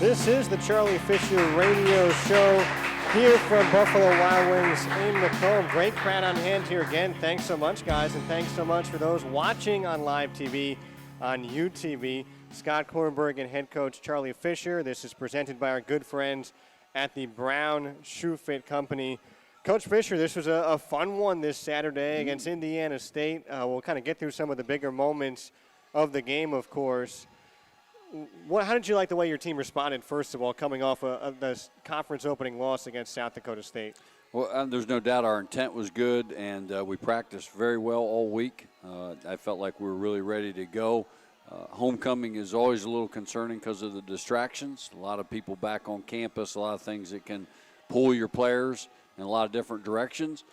This is the Charlie Fisher Radio Show here from Buffalo Wild Wings in Macomb. Great crowd on hand here again. Thanks so much, guys, and thanks so much for those watching on live TV on UTV. Scott Kornberg and head coach Charlie Fisher. This is presented by our good friends at the Brown Shoe Fit Company. Coach Fisher, this was a fun one this Saturday against Indiana State. We'll kind of get through some of the bigger moments of the game, of course. How did you like the way your team responded, first of all, coming off of the conference opening loss against South Dakota State? Well, there's no doubt our intent was good, and we practiced very well all week. I felt like we were really ready to go. Homecoming is always a little concerning because of the distractions. A lot of people back on campus, a lot of things that can pull your players in a lot of different directions.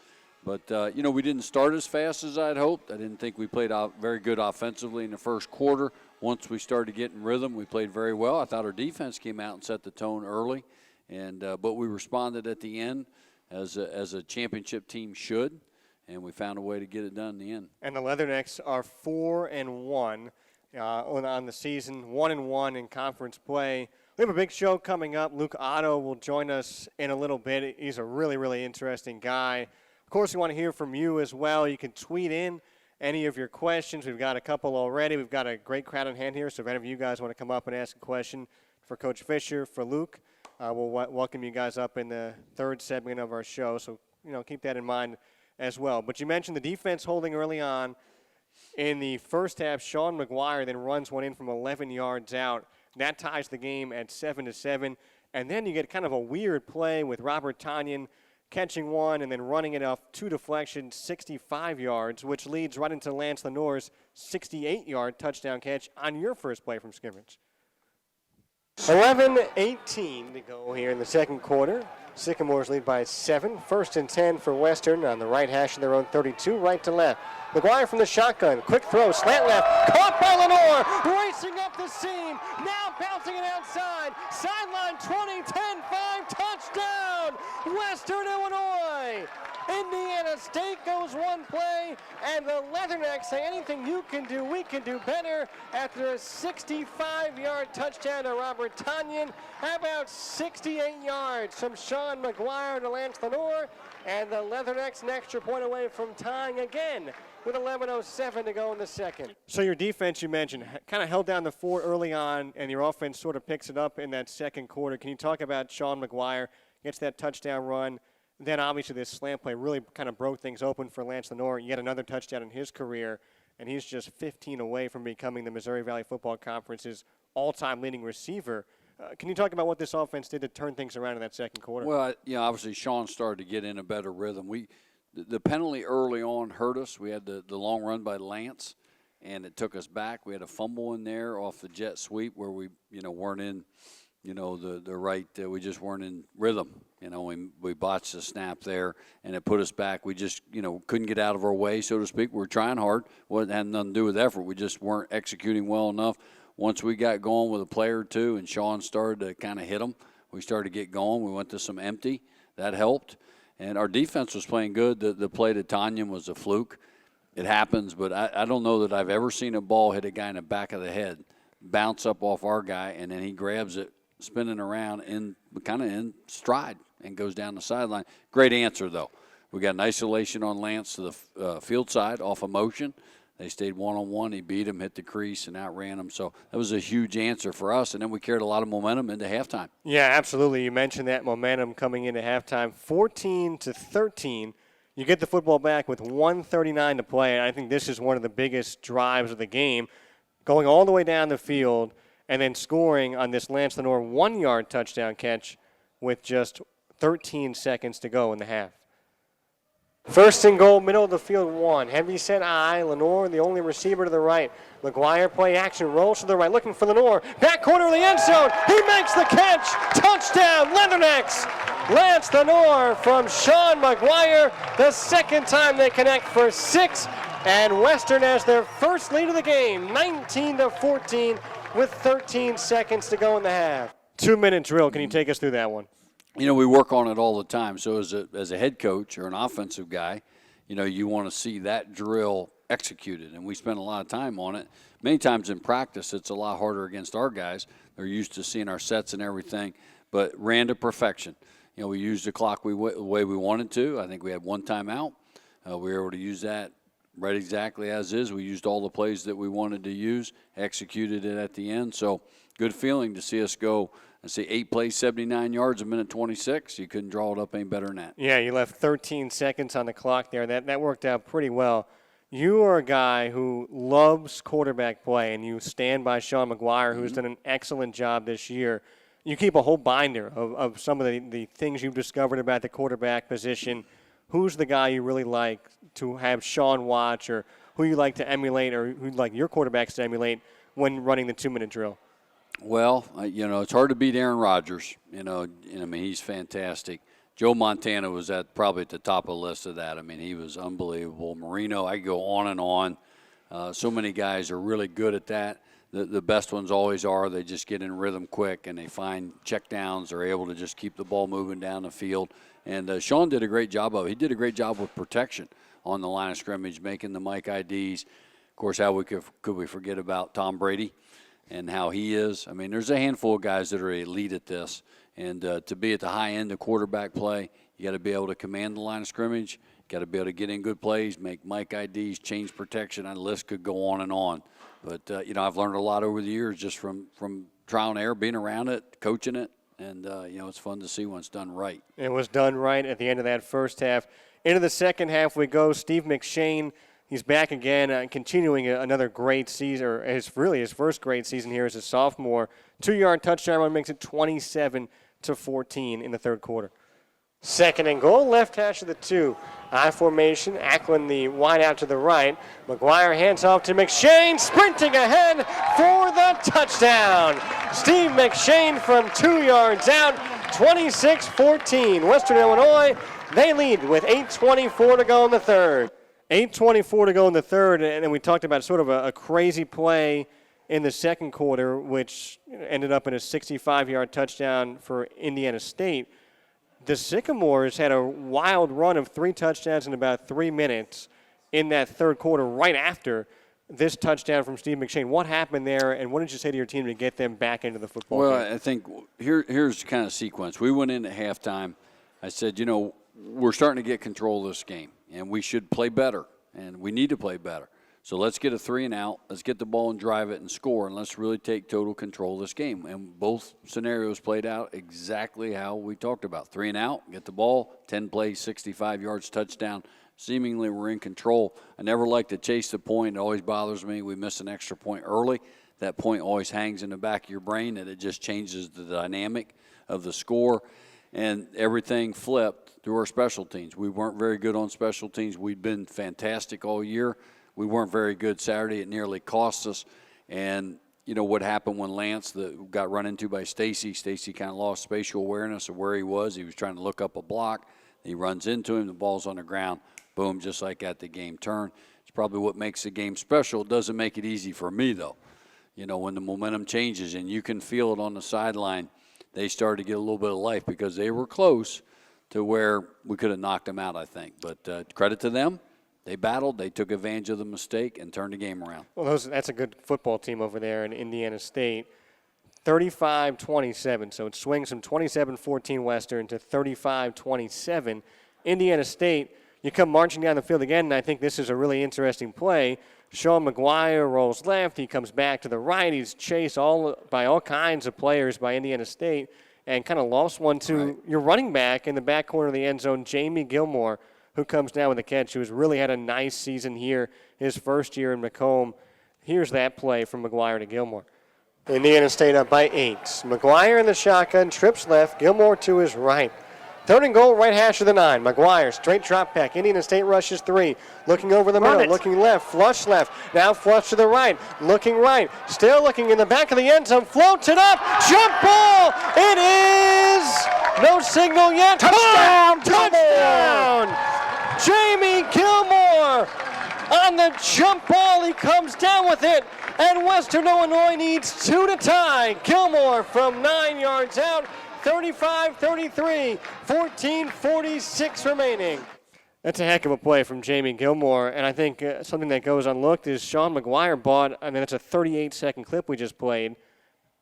But, we didn't start as fast as I'd hoped. I didn't think we played out very good offensively in the first quarter. Once we started getting rhythm, we played very well. I thought our defense came out and set the tone early, but we responded at the end as a championship team should, and we found a way to get it done in the end. And the Leathernecks are 4-1 on the season, 1-1 in conference play. We have a big show coming up. Luke Otto will join us in a little bit. He's a really, really interesting guy. Of course, we want to hear from you as well. You can tweet in any of your questions. We've got a couple already. We've got a great crowd on hand here, so if any of you guys want to come up and ask a question for Coach Fisher, for Luke, we'll welcome you guys up in the third segment of our show, so keep that in mind as well. But you mentioned the defense holding early on. In the first half, Sean McGuire then runs one in from 11 yards out. That ties the game at 7-7. And then you get kind of a weird play with Robert Tanyan catching one and then running it off two deflections, 65 yards, which leads right into Lance Lenore's 68-yard touchdown catch on your first play from scrimmage. 11:18 to go here in the second quarter. Sycamores lead by 7. 1st and 10 for Western on the right hash of their own 32, right to left. McGuire from the shotgun, quick throw, slant left, caught by Lenore, racing up the seam, now bouncing it outside, sideline 20, 10, 5, touchdown, Western Illinois. Indiana State goes one play, and the Leathernecks say anything you can do, we can do better after a 65-yard touchdown to Robert Tanyan. How about 68 yards from Sean McGuire to Lance Lenore, and the Leathernecks an extra point away from tying again with 11:07 to go in the second. So your defense, you mentioned, kind of held down the fort early on, and your offense sort of picks it up in that second quarter. Can you talk about Sean McGuire, gets that touchdown run, then obviously this slant play really kind of broke things open for Lance Lenore, yet another touchdown in his career, and he's just 15 away from becoming the Missouri Valley Football Conference's all-time leading receiver. Can you talk about what this offense did to turn things around in that second quarter? Well, obviously Sean started to get in a better rhythm. The penalty early on hurt us. We had the long run by Lance, and it took us back. We had a fumble in there off the jet sweep where we, weren't in, the right. We just weren't in rhythm. We botched the snap there, and it put us back. We just, couldn't get out of our way, so to speak. We were trying hard. Well, it had nothing to do with effort. We just weren't executing well enough. Once we got going with a player or two and Sean started to kind of hit them, we started to get going. We went to some empty. That helped. And our defense was playing good. The play to Tanyan was a fluke. It happens, but I don't know that I've ever seen a ball hit a guy in the back of the head, bounce up off our guy, and then he grabs it, spinning around kind of in stride and goes down the sideline. Great answer, though. We got an isolation on Lance to the field side off of motion. They stayed one-on-one. He beat him, hit the crease, and outran him. So that was a huge answer for us, and then we carried a lot of momentum into halftime. Yeah, absolutely. You mentioned that momentum coming into halftime. 14-13. You get the football back with 1:39 to play, and I think this is one of the biggest drives of the game, going all the way down the field and then scoring on this Lance Lenore 1-yard touchdown catch with just 13 seconds to go in the half. 1st and goal, middle of the field, 1. Heavy set eye, Lenore, the only receiver to the right. McGuire play action, rolls to the right, looking for Lenore. Back corner of the end zone, he makes the catch. Touchdown, Leathernecks. Lance Lenore from Sean McGuire. The second time they connect for 6. And Western has their first lead of the game, 19-14, with 13 seconds to go in the half. 2-minute drill. Can you take us through that one? We work on it all the time. So as a head coach or an offensive guy, you want to see that drill executed, and we spent a lot of time on it. Many times in practice, it's a lot harder against our guys. They're used to seeing our sets and everything, but ran to perfection. You know, we used the clock the way we wanted to. I think we had one timeout. We were able to use that right exactly as is. We used all the plays that we wanted to use, executed it at the end. So good feeling to see us go. I see 8 plays, 79 yards, a minute 26. You couldn't draw it up any better than that. Yeah, you left 13 seconds on the clock there. That worked out pretty well. You are a guy who loves quarterback play, and you stand by Sean McGuire, who's done an excellent job this year. You keep a whole binder of some of the things you've discovered about the quarterback position. Who's the guy you really like to have Sean watch, or who you like to emulate, or who you like your quarterbacks to emulate when running the 2-minute drill? Well, you know, it's hard to beat Aaron Rodgers. You know, I mean, he's fantastic. Joe Montana was probably at the top of the list of that. I mean, he was unbelievable. Marino, I could go on and on. So many guys are really good at that. The best ones always are. They just get in rhythm quick, and they find check downs. They're able to just keep the ball moving down the field. And Sean did a great job of it. He did a great job with protection on the line of scrimmage, making the Mike IDs. Of course, how could we forget about Tom Brady and how he is? I mean, there's a handful of guys that are elite at this. And to be at the high end of quarterback play, you got to be able to command the line of scrimmage. You got to be able to get in good plays, make Mike IDs, change protection. That list could go on and on. But, you know, I've learned a lot over the years just from trial and error, being around it, coaching it. And, you know, it's fun to see when it's done right. It was done right at the end of that first half. Into the second half we go. Steve McShane, he's back again, continuing another great season, or his first great season here as a sophomore. 2-yard touchdown run makes it 27-14 in the third quarter. Second and goal, left hash of the 2. I formation, Ackland the wide out to the right. McGuire hands off to McShane, sprinting ahead for the touchdown. Steve McShane from 2 yards out, 26-14. Western Illinois, they lead with 8:24 to go in the third. 8:24 to go in the third, and then we talked about sort of a crazy play in the second quarter, which ended up in a 65-yard touchdown for Indiana State. The Sycamores had a wild run of 3 touchdowns in about 3 minutes in that third quarter right after this touchdown from Steve McShane. What happened there, and what did you say to your team to get them back into the football game? Well, I think here's kind of sequence. We went in at halftime. I said, you know, we're starting to get control of this game, and we should play better, and we need to play better. So let's get a 3 and out. Let's get the ball and drive it and score, and let's really take total control of this game. And both scenarios played out exactly how we talked about. 3 and out, get the ball, 10 plays, 65 yards, touchdown. Seemingly we're in control. I never like to chase the point. It always bothers me. We miss an extra point early. That point always hangs in the back of your brain, and it just changes the dynamic of the score. And everything flipped through our special teams. We weren't very good on special teams. We'd been fantastic all year. We weren't very good Saturday. It nearly cost us. And, you know, what happened when Lance got run into by Stacy. Stacy kind of lost spatial awareness of where he was. He was trying to look up a block. He runs into him. The ball's on the ground. Boom, just like that, the game turned. It's probably what makes the game special. It doesn't make it easy for me, though. You know, when the momentum changes and you can feel it on the sideline, they started to get a little bit of life because they were close to where we could have knocked them out, I think. But credit to them. They battled, they took advantage of the mistake, and turned the game around. Well, that's a good football team over there in Indiana State. 35-27, so it swings from 27-14 Western to 35-27. Indiana State, you come marching down the field again, and I think this is a really interesting play. Sean McGuire rolls left. He comes back to the right. He's chased by all kinds of players by Indiana State and kind of lost one to your running back in the back corner of the end zone, Jamie Gilmore, who comes down with a catch, who's really had a nice season here, his first year in Macomb. Here's that play from McGuire to Gilmore. Indiana State up by 8. McGuire in the shotgun, trips left, Gilmore to his right. Third and goal, right hash of the 9. McGuire, straight drop back. Indiana State rushes 3. Looking over the middle, looking left, flush left. Now flush to the right, looking right. Still looking in the back of the end zone, floats it up, jump ball! It is no signal yet. Touchdown! Touchdown! Jamie Gilmore on the jump ball. He comes down with it, and Western Illinois needs 2 to tie. Gilmore from 9 yards out. 35-33, 14:46 remaining. That's a heck of a play from Jamie Gilmore, and I think something that goes unlooked is Sean McGuire bought, I mean, that's a 38-second clip we just played,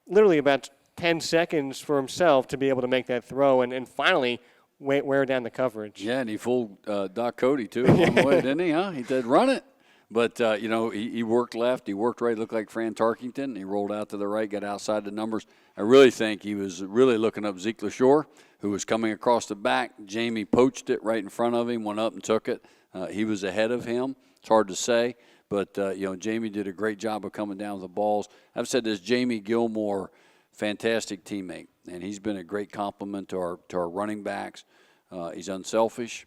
literally about 10 seconds for himself to be able to make that throw and finally wear down the coverage. Yeah, and he fooled Doc Cody, too, along the way, didn't he? Huh? He did run it. But, he worked left, he worked right, looked like Fran Tarkington. He rolled out to the right, got outside the numbers. I really think he was really looking up Zeke LaShore, who was coming across the back. Jamie poached it right in front of him, went up and took it. He was ahead of him. It's hard to say. But, Jamie did a great job of coming down with the balls. I've said this, Jamie Gilmore, fantastic teammate. And he's been a great compliment to our running backs. He's unselfish.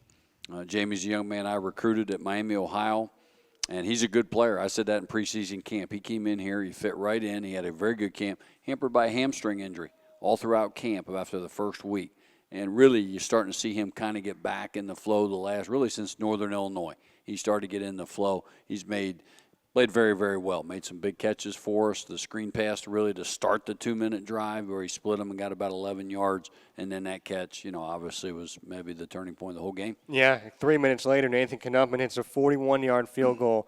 Jamie's a young man I recruited at Miami, Ohio. And he's a good player. I said that in preseason camp. He came in here. He fit right in. He had a very good camp, hampered by a hamstring injury all throughout camp after the first week. And really, you're starting to see him kind of get back in the flow really since Northern Illinois. He started to get in the flow. He's played very, very well. Made some big catches for us. The screen pass really to start the 2-minute drive where he split them and got about 11 yards. And then that catch, obviously was maybe the turning point of the whole game. Yeah, 3 minutes later, Nathan Knuppman hits a 41-yard field goal.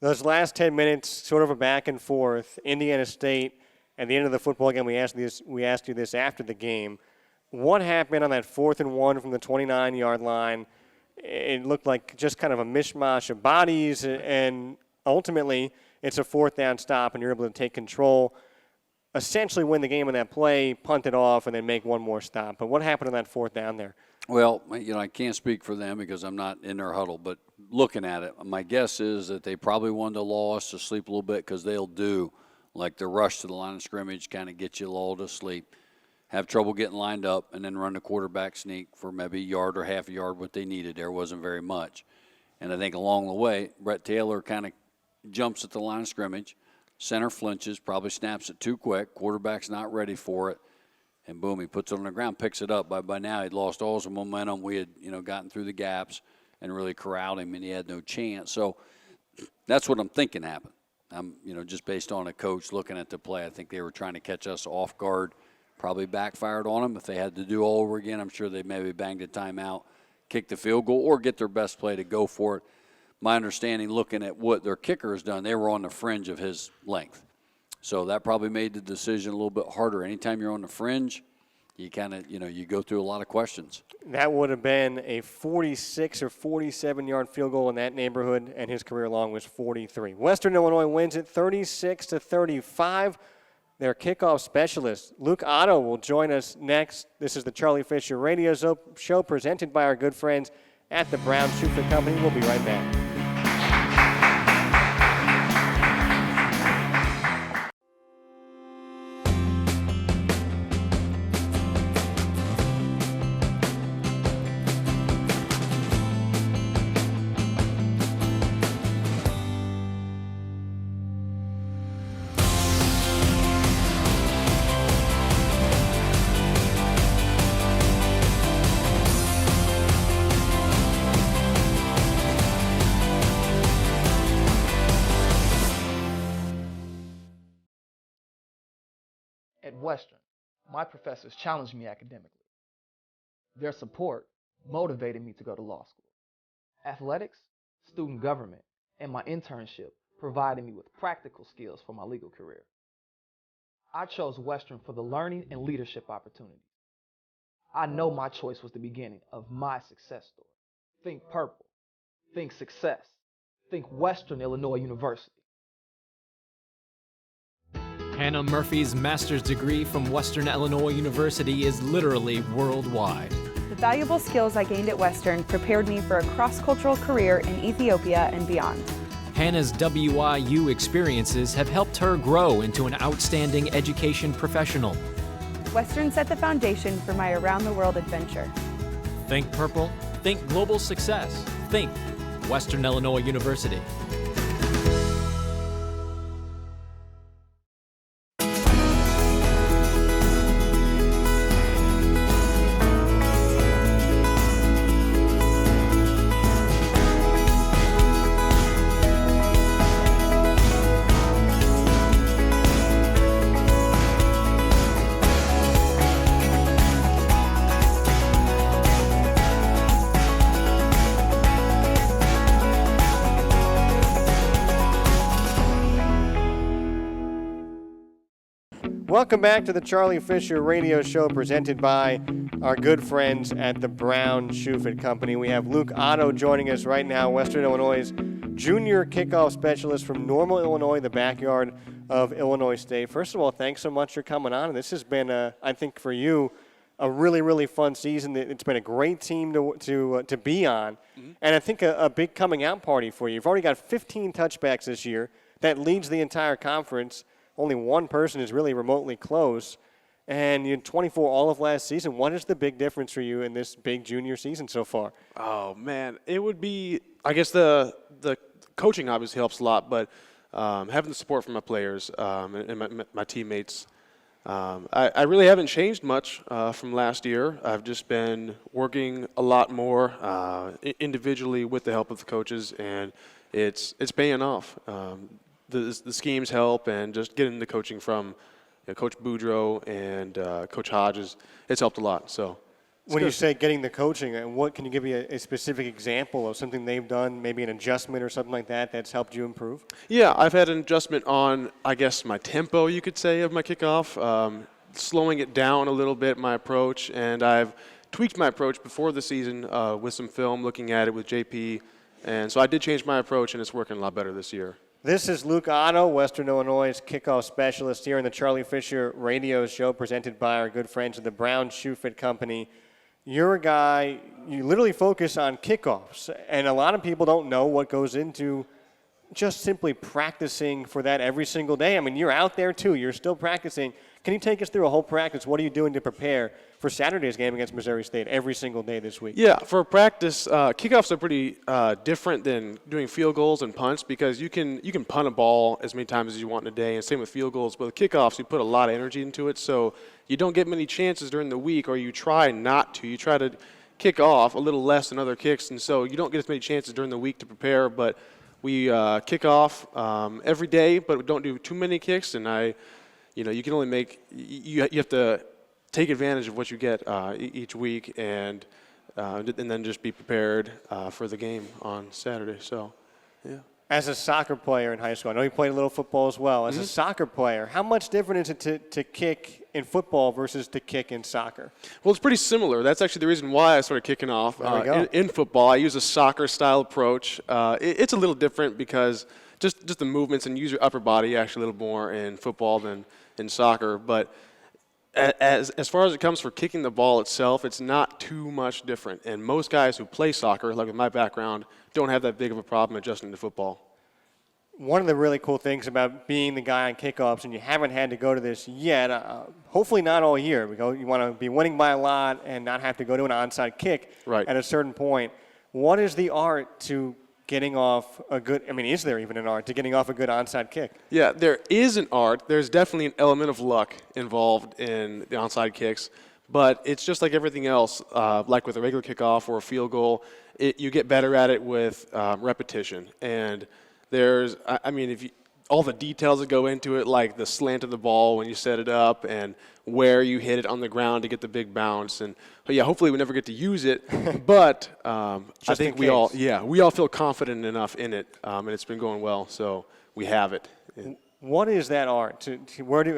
Those last 10 minutes, sort of a back and forth. Indiana State, at the end of the football game, we asked you this after the game. What happened on that 4th and 1 from the 29-yard line? It looked like just kind of a mishmash of bodies, and ultimately it's a 4th down stop, and you're able to take control, essentially win the game on that play, punt it off, and then make one more stop. But what happened on that 4th down there? Well, I can't speak for them because I'm not in their huddle, but looking at it, my guess is that they probably wanted to lull us to sleep a little bit because they'll do like the rush to the line of scrimmage, kind of get you lulled to sleep, have trouble getting lined up, and then run the quarterback sneak for maybe a yard or half a yard. What they needed there wasn't very much. And I think along the way, Brett Taylor kind of jumps at the line of scrimmage, center flinches, probably snaps it too quick, quarterback's not ready for it, and boom, he puts it on the ground, picks it up. By now he'd lost all his momentum. We had gotten through the gaps and really corralled him, and he had no chance. So that's what I'm thinking happened. I'm just based on a coach looking at the play. I think they were trying to catch us off guard. Probably backfired on them. If they had to do all over again, I'm sure they maybe banged a timeout, kick the field goal, or get their best play to go for it. My understanding, looking at what their kicker has done, they were on the fringe of his length. So that probably made the decision a little bit harder. Anytime you're on the fringe, you kind of, you go through a lot of questions. That would have been a 46 or 47-yard field goal in that neighborhood, and his career long was 43. Western Illinois wins it 36-35. Their kickoff specialist, Luke Otto, will join us next. This is the Charlie Fisher Radio Show presented by our good friends at the Brown Shoe Fit Company. We'll be right back. At Western, my professors challenged me academically. Their support motivated me to go to law school. Athletics, student government, and my internship provided me with practical skills for my legal career. I chose Western for the learning and leadership opportunities. I know my choice was the beginning of my success story. Think purple. Think success. Think Western Illinois University. Hannah Murphy's master's degree from Western Illinois University is literally worldwide. The valuable skills I gained at Western prepared me for a cross-cultural career in Ethiopia and beyond. Hannah's WIU experiences have helped her grow into an outstanding education professional. Western set the foundation for my around-the-world adventure. Think purple, think global success, think Western Illinois University. Welcome back to the Charlie Fisher Radio Show, presented by our good friends at the Brown Shufit Company. We have Luke Otto joining us right now, Western Illinois' junior kickoff specialist from Normal, Illinois, the backyard of Illinois State. First of all, thanks so much for coming on. This has been, I think, for you, a really, really fun season. It's been a great team to be on, and I think a big coming out party for you. You've already got 15 touchbacks this year. That leads the entire conference. Only one person is really remotely close, and you had 24 all of last season. What is the big difference for you in this big junior season so far? Oh, man, it would be, I guess the coaching obviously helps a lot, but having the support from my players and my teammates. I really haven't changed much from last year. I've just been working a lot more individually with the help of the coaches, and it's paying off. The schemes help, and just getting the coaching from Coach Boudreaux and Coach Hodges, it's helped a lot. So, when you say getting the coaching, what can you give me a specific example of something they've done, maybe an adjustment or something like that that's helped you improve? Yeah, I've had an adjustment on, I guess, my tempo, you could say, of my kickoff, slowing it down a little bit, my approach, and I've tweaked my approach before the season with some film, looking at it with JP, and so I did change my approach, and it's working a lot better this year. This is Luke Otto, Western Illinois' kickoff specialist here in the Charlie Fisher Radio Show, presented by our good friends at the Brown Shufit Company. You're a guy, you literally focus on kickoffs, and a lot of people don't know what goes into just simply practicing for that every single day. I mean, you're out there too, you're still practicing. Can you take us through a whole practice? What are you doing to prepare for Saturday's game against Missouri State every single day this week? Yeah, for practice, kickoffs are pretty different than doing field goals and punts, because you can punt a ball as many times as you want in a day, and same with field goals. But with kickoffs, you put a lot of energy into it, so you don't get many chances during the week, or you try not to. You try to kick off a little less than other kicks, and so you don't get as many chances during the week to prepare. But we kick off every day, but we don't do too many kicks, and you can only make you have to take advantage of what you get each week, and then just be prepared for the game on Saturday. So, yeah. As a soccer player in high school, I know you played a little football as well. As a soccer player, how much different is it to kick in football versus to kick in soccer? Well, it's pretty similar. That's actually the reason why I started kicking off in football. I use a soccer-style approach. It's a little different because just the movements, and use your upper body actually a little more in football than in soccer. But as far as it comes for kicking the ball itself, it's not too much different. And most guys who play soccer, like with my background, don't have that big of a problem adjusting to football. One of the really cool things about being the guy on kickoffs, and you haven't had to go to this yet, hopefully not all year. You want to be winning by a lot and not have to go to an onside kick at a certain point. What is the art to getting off a good, is there even an art to getting off a good onside kick? Yeah, there is an art. There's definitely an element of luck involved in the onside kicks, but it's just like everything else, like with a regular kickoff or a field goal, you get better at it with repetition. And there's, all the details that go into it, like the slant of the ball when you set it up and where you hit it on the ground to get the big bounce. And hopefully we never get to use it, but I think we all feel confident enough in it, and it's been going well, so we have it. What is that art?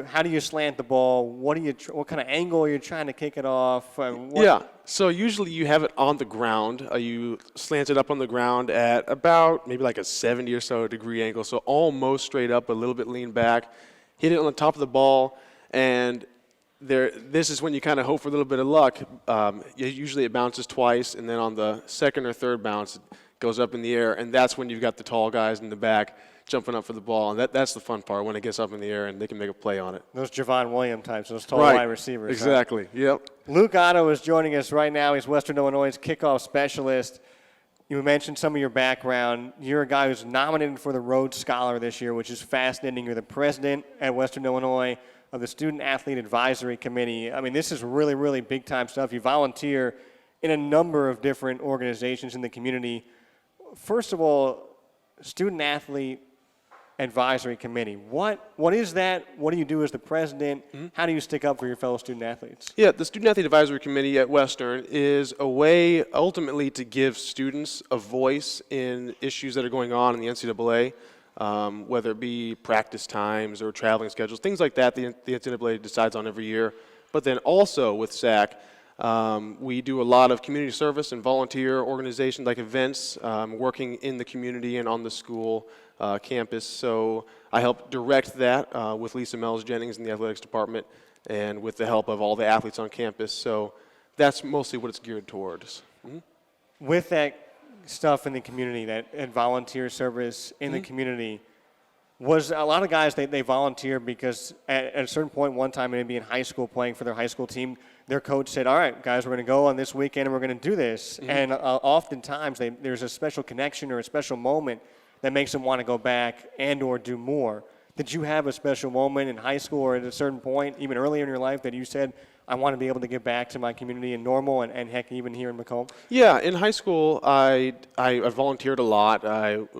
How do you slant the ball? What kind of angle are you trying to kick it off? So usually you have it on the ground. You slant it up on the ground at about maybe like a 70 or so degree angle, so almost straight up, a little bit lean back. Hit it on the top of the ball, and this is when you kind of hope for a little bit of luck. Usually it bounces twice, and then on the second or third bounce, it goes up in the air, and that's when you've got the tall guys in the back jumping up for the ball, and that's the fun part, when it gets up in the air and they can make a play on it. Those Javon Williams types, those tall wide receivers. Exactly, huh? Yep. Luke Otto is joining us right now. He's Western Illinois' kickoff specialist. You mentioned some of your background. You're a guy who's nominated for the Rhodes Scholar this year, which is fascinating. You're the president at Western Illinois of the Student Athlete Advisory Committee. This is really, really big-time stuff. You volunteer in a number of different organizations in the community. First of all, Student Athlete Advisory Committee. What is that? What do you do as the president? How do you stick up for your fellow student athletes? Yeah, the Student Athlete Advisory Committee at Western is a way ultimately to give students a voice in issues that are going on in the NCAA. whether it be practice times or traveling schedules, things like that the NCAA decides on every year. But then also with SAC, we do a lot of community service and volunteer organizations like events, working in the community and on the school campus. So I help direct that with Lisa Mells Jennings in the athletics department and with the help of all the athletes on campus. So that's mostly what it's geared towards. Mm-hmm. With that stuff in the community, that volunteer service in the community, was a lot of guys, they volunteer because at a certain point one time, maybe in high school playing for their high school team, their coach said, all right, guys, we're going to go on this weekend and we're going to do this. And oftentimes there's a special connection or a special moment that makes them want to go back and or do more. Did you have a special moment in high school or at a certain point, even earlier in your life, that you said, I want to be able to give back to my community in Normal and heck, even here in Macomb? Yeah, in high school, I volunteered a lot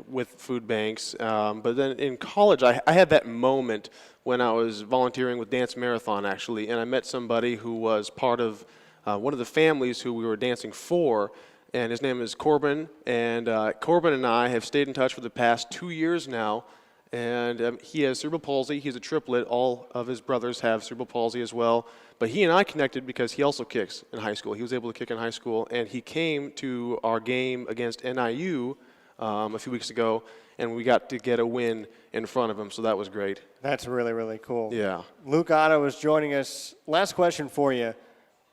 with food banks. But then in college, I had that moment when I was volunteering with Dance Marathon, actually, and I met somebody who was part of one of the families who we were dancing for, and his name is Corbin. And Corbin and I have stayed in touch for the past 2 years now. And he has cerebral palsy. He's a triplet. All of his brothers have cerebral palsy as well. But he and I connected because he also kicks in high school. He was able to kick in high school. And he came to our game against NIU a few weeks ago, and we got to get a win in front of him. So that was great. That's really, really cool. Yeah. Luke Otto is joining us. Last question for you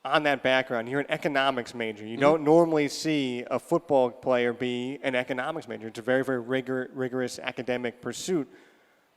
on that background. You're an economics major. You don't normally see a football player be an economics major. It's a very, very rigorous academic pursuit.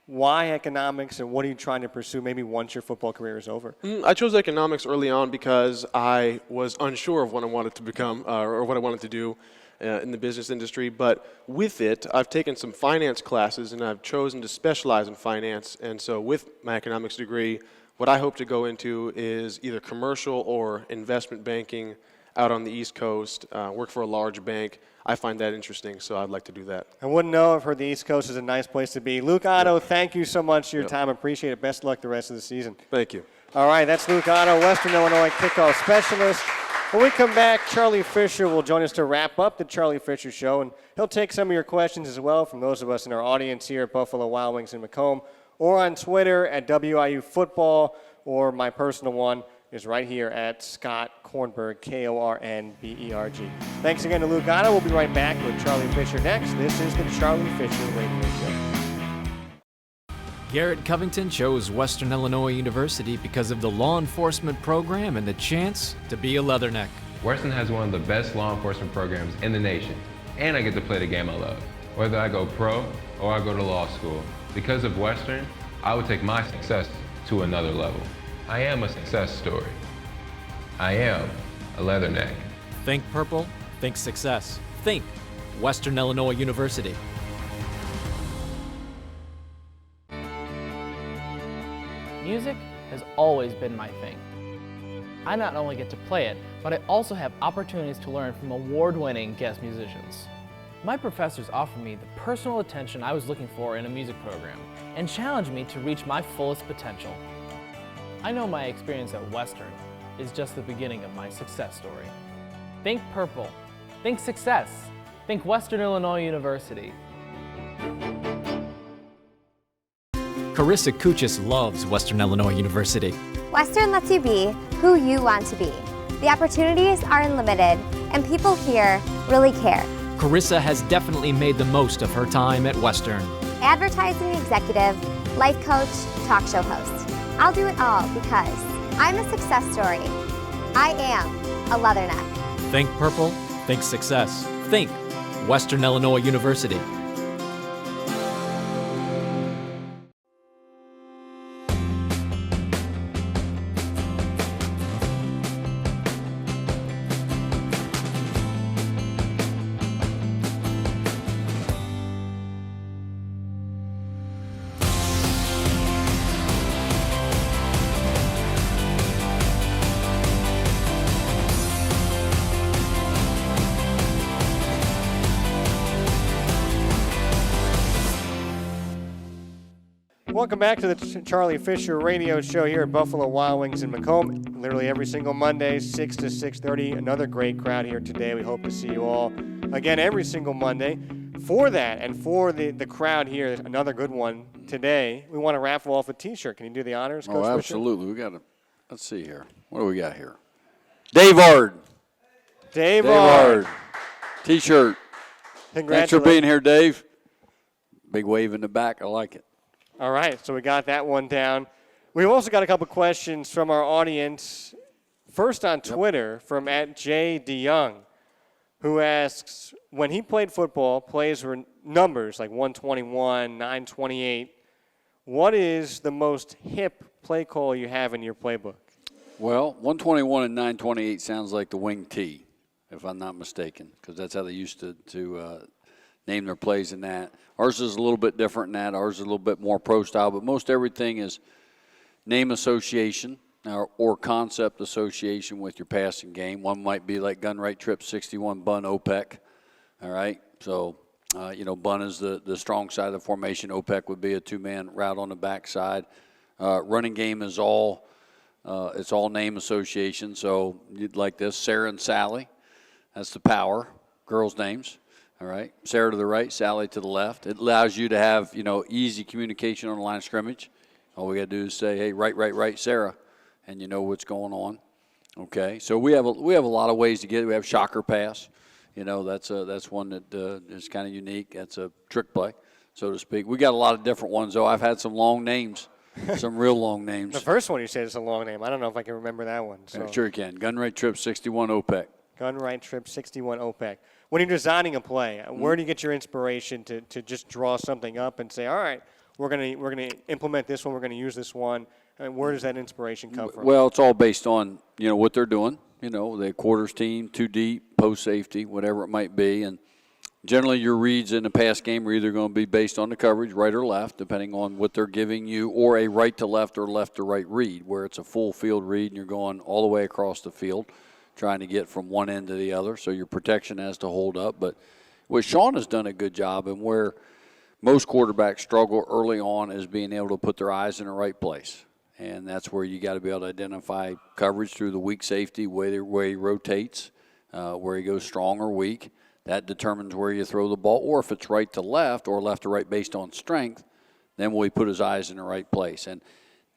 Why economics, and what are you trying to pursue maybe once your football career is over? I chose economics early on because I was unsure of what I wanted to become or what I wanted to do in the business industry. But with it, I've taken some finance classes, and I've chosen to specialize in finance. And so with my economics degree, what I hope to go into is either commercial or investment banking out on the East Coast, work for a large bank. I find that interesting, so I'd like to do that. I wouldn't know. I've heard the East Coast is a nice place to be. Luke Otto, thank you so much for your time. Appreciate it. Best of luck the rest of the season. Thank you. All right, that's Luke Otto, Western Illinois kickoff specialist. When we come back, Charlie Fisher will join us to wrap up the Charlie Fisher Show, and he'll take some of your questions as well from those of us in our audience here at Buffalo Wild Wings in Macomb, or on Twitter at WIU Football, or my personal one is right here at Scott Kornberg, Kornberg. Thanks again to Luke Otto. We'll be right back with Charlie Fisher next. This is the Charlie Fisher Radio Show. Garrett Covington chose Western Illinois University because of the law enforcement program and the chance to be a Leatherneck. Western has one of the best law enforcement programs in the nation, and I get to play the game I love. Whether I go pro or I go to law school, because of Western, I would take my success to another level. I am a success story. I am a Leatherneck. Think purple, think success. Think Western Illinois University. Music has always been my thing. I not only get to play it, but I also have opportunities to learn from award-winning guest musicians. My professors offered me the personal attention I was looking for in a music program and challenged me to reach my fullest potential. I know my experience at Western is just the beginning of my success story. Think purple, think success, think Western Illinois University. Carissa Kuchis loves Western Illinois University. Western lets you be who you want to be. The opportunities are unlimited, and people here really care. Carissa has definitely made the most of her time at Western. Advertising executive, life coach, talk show host. I'll do it all because I'm a success story. I am a Leatherneck. Think purple, think success. Think Western Illinois University. Welcome back to the Charlie Fisher Radio Show here at Buffalo Wild Wings in Macomb. Literally every single Monday, 6 to 6:30. Another great crowd here today. We hope to see you all again every single Monday. for that and for the crowd here, another good one today, we want to raffle off a T-shirt. Can you do the honors, Coach Oh, Fisher? absolutely. We got to. Let's see here. What do we got here? Dave Ard. Dave Ard. T-shirt. Thanks for Congratulations. being here, Dave. Big wave in the back. I like it. All right, so we got that one down. We've also got a couple questions from our audience. First on Twitter from @JDeYoung, who asks, when he played football, plays were numbers like 121, 928. What is the most hip play call you have in your playbook? Well, 121 and 928 sounds like the wing T, if I'm not mistaken, because that's how they used to name their plays in that. Ours is a little bit different than that. Ours is a little bit more pro style, but most everything is name association or concept association with your passing game. One might be like gun right trip 61 bun OPEC. All right, so bun is the strong side of the formation. OPEC would be a two-man route on the backside. Running game is all name association. So you'd like this: Sarah and Sally. That's the power. Girls' names. All right, Sarah to the right, Sally to the left. It allows you to have easy communication on the line of scrimmage. All we got to do is say, hey, right, Sarah, and you know what's going on. Okay, so we have a lot of ways to get it. We have shocker pass. That's one that is kind of unique. That's a trick play, so to speak. We got a lot of different ones, though. I've had some long names, some real long names. The first one you said is a long name. I don't know if I can remember that one. So. Yeah, sure you can. Gun right trip 61 OPEC. Gun right trip 61 OPEC. When you're designing a play, where do you get your inspiration to just draw something up and say, all right, we're gonna implement this one, we're gonna use this one? And where does that inspiration come from? Well, it's all based on what they're doing. The quarters team, too deep, post safety, whatever it might be. And generally your reads in the pass game are either going to be based on the coverage, right or left, depending on what they're giving you, or a right to left or left to right read, where it's a full field read and you're going all the way across the field, trying to get from one end to the other. So your protection has to hold up. But what Sean has done a good job, and where most quarterbacks struggle early on, is being able to put their eyes in the right place. And that's where you got to be able to identify coverage through the weak safety, where he rotates, where he goes strong or weak. That determines where you throw the ball. Or if it's right to left or left to right based on strength, then will he put his eyes in the right place. And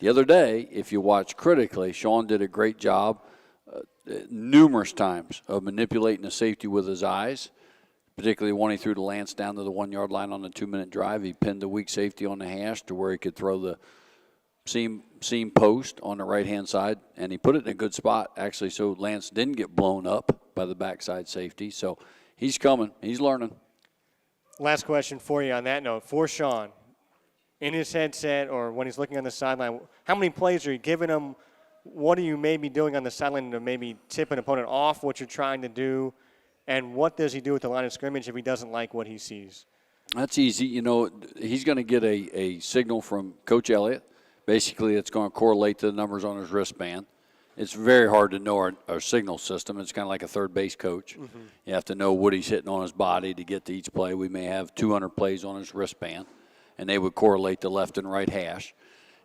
the other day, if you watch critically, Sean did a great job numerous times of manipulating the safety with his eyes, particularly when he threw the Lance down to the 1 yard line on the 2-minute drive. He pinned the weak safety on the hash to where he could throw the seam post on the right-hand side, and he put it in a good spot, actually, so Lance didn't get blown up by the backside safety. So he's coming. He's learning. Last question for you on that note. For Sean, in his headset or when he's looking on the sideline, how many plays are you giving him? What are you maybe doing on the sideline to maybe tip an opponent off what you're trying to do? And what does he do with the line of scrimmage if he doesn't like what he sees? That's easy. He's going to get a signal from Coach Elliott. Basically, it's going to correlate to the numbers on his wristband. It's very hard to know our signal system. It's kind of like a third base coach. Mm-hmm. You have to know what he's hitting on his body to get to each play. We may have 200 plays on his wristband, and they would correlate to left and right hash.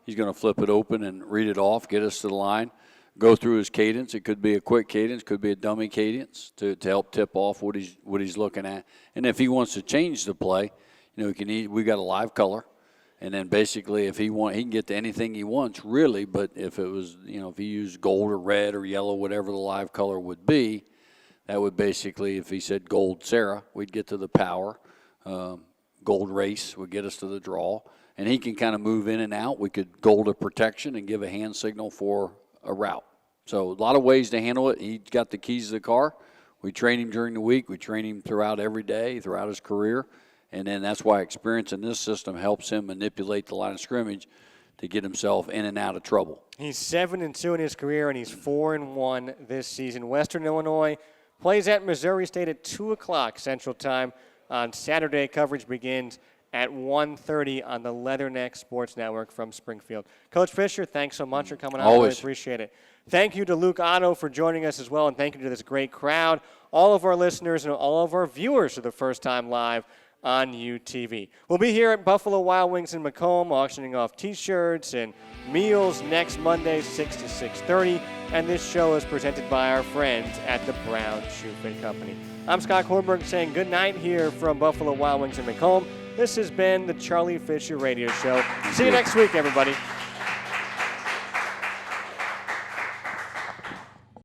He's going to flip it open and read it off, get us to the line, go through his cadence. It could be a quick cadence, could be a dummy cadence to help tip off what he's looking at. And if he wants to change the play, we got a live color. And then basically if he can get to anything he wants, really. But if it was, if he used gold or red or yellow, whatever the live color would be, that would basically, if he said gold Sarah, we'd get to the power. Gold race would get us to the draw. And he can kind of move in and out. We could gold a protection and give a hand signal for a route. So a lot of ways to handle it. He's got the keys to the car. We train him during the week. We train him throughout every day, throughout his career. And then that's why experience in this system helps him manipulate the line of scrimmage to get himself in and out of trouble. He's 7-2 in his career, and he's 4-1 this season. Western Illinois plays at Missouri State at 2 o'clock Central Time on Saturday. Coverage begins at 1:30 on the Leatherneck Sports Network from Springfield. Coach Fisher, thanks so much for coming on. Always. I appreciate it. Thank you to Luke Otto for joining us as well, and thank you to this great crowd, all of our listeners and all of our viewers for the first time live on UTV. We'll be here at Buffalo Wild Wings in Macomb auctioning off T-shirts and meals next Monday, 6 to 6:30. And this show is presented by our friends at the Brown Shoe Fit Company. I'm Scott Kornberg saying good night here from Buffalo Wild Wings in Macomb. This has been the Charlie Fisher Radio Show. See you next week, everybody.